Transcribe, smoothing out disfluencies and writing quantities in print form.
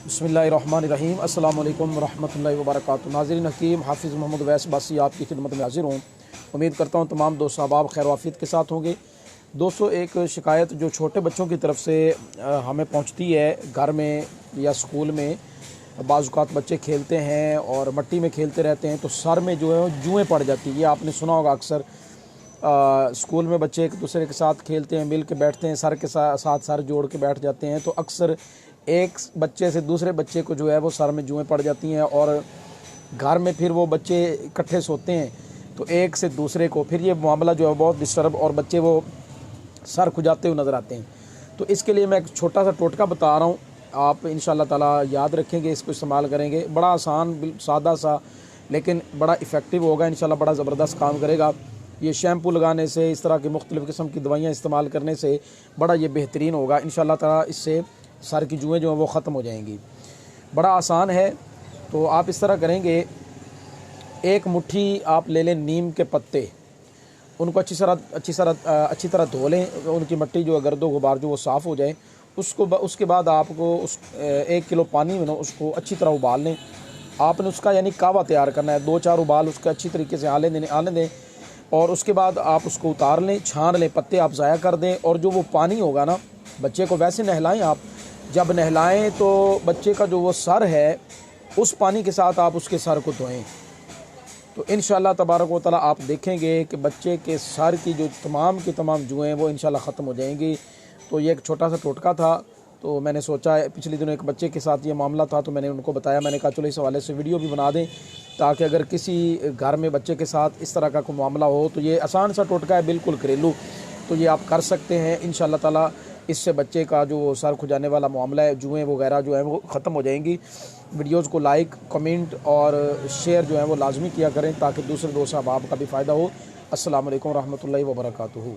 बिस्मिल्लाहिर्रहमानिर्रहीम अस्सलाम वालेकुम रहमतुल्लाहि व बरकातुहू। नाज़रीन हकीम हाफिज़ मोहम्मद वैस बासी आपकी खिदमत में हाजिर हूँ। उम्मीद करता हूँ तमाम दोस्त अहबाब खैर वाफियत के साथ होंगे। दोस्तों, एक शिकायत जो छोटे बच्चों की तरफ से हमें पहुँचती है घर में या स्कूल में, बाज़ औक़ात बच्चे खेलते हैं और मट्टी में खेलते रहते हैं तो सर में जो है जुएँ पड़ जाती है। ये आपने सुना होगा अक्सर। स्कूल में बच्चे एक दूसरे के साथ खेलते हैं, मिल के बैठते हैं, सर के साथ सर जोड़ के बैठ जाते हैं तो अक्सर एक बच्चे से दूसरे बच्चे को जो है वो सर में जुएँ पड़ जाती हैं और घर में फिर वो बच्चे इकट्ठे सोते हैं तो एक से दूसरे को फिर ये मामला जो है बहुत डिस्टर्ब और बच्चे वो सर खुजाते हुए नज़र आते हैं। तो इसके लिए मैं एक छोटा सा टोटका बता रहा हूँ, आप इंशाल्लाह ताला याद रखेंगे, इसको इस्तेमाल करेंगे। बड़ा आसान, सादा सा, लेकिन बड़ा इफ़ेक्टिव होगा इंशाल्लाह, बड़ा ज़बरदस्त काम करेगा। ये शैम्पू लगाने से, इस तरह की मुख्तलिफ़ किस्म की दवाइयाँ इस्तेमाल करने से बड़ा ये बेहतरीन होगा इंशाल्लाह ताला। इससे सर की जुएँ जो हैं वो ख़त्म हो जाएंगी। बड़ा आसान है। तो आप इस तरह करेंगे, एक मुट्ठी आप ले लें नीम के पत्ते, उनको अच्छी तरह धो लें, उनकी मिट्टी जो है गर्दो गुबार जो वो साफ़ हो जाए। उसके बाद आपको 1 किलो पानी में ना उसको अच्छी तरह उबाल लें। आपने उसका यानी कावा तैयार करना है, 2-4 उबाल उसका अच्छी तरीके से आने दें और उसके बाद आप उसको उतार लें, छान लें, पत्ते आप ज़ाया कर दें और जो वो पानी होगा ना, बच्चे को वैसे नहलाएं आप। जब नहलाएं तो बच्चे का जो वो सर है उस पानी के साथ आप उसके सर को धोएं तो इंशाअल्लाह तबारक व तआला आप देखेंगे कि बच्चे के सर की जो तमाम की तमाम जुएँ वो इंशाअल्लाह ख़त्म हो जाएंगी। तो ये एक छोटा सा टोटका था। तो मैंने सोचा, पिछले दिनों एक बच्चे के साथ ये मामला था तो मैंने उनको बताया। मैंने कहा चलो इस हवाले से वीडियो भी बना दें ताकि अगर किसी घर में बच्चे के साथ इस तरह का कोई मामला हो तो ये आसान सा टोटका है, बिल्कुल घरेलू, तो ये आप कर सकते हैं इंशाअल्लाह ताला। इससे बच्चे का जो सर खुजाने वाला मामला है, जुएँ वगैरह जो है वो ख़त्म हो जाएंगी। वीडियोज़ को लाइक, कमेंट और शेयर जो है वो लाजमी किया करें ताकि दूसरे दोस्त अहबाब का भी फ़ायदा हो। अस्सलाम वालेकुम रहमतुल्लाहि व बरकातुहू।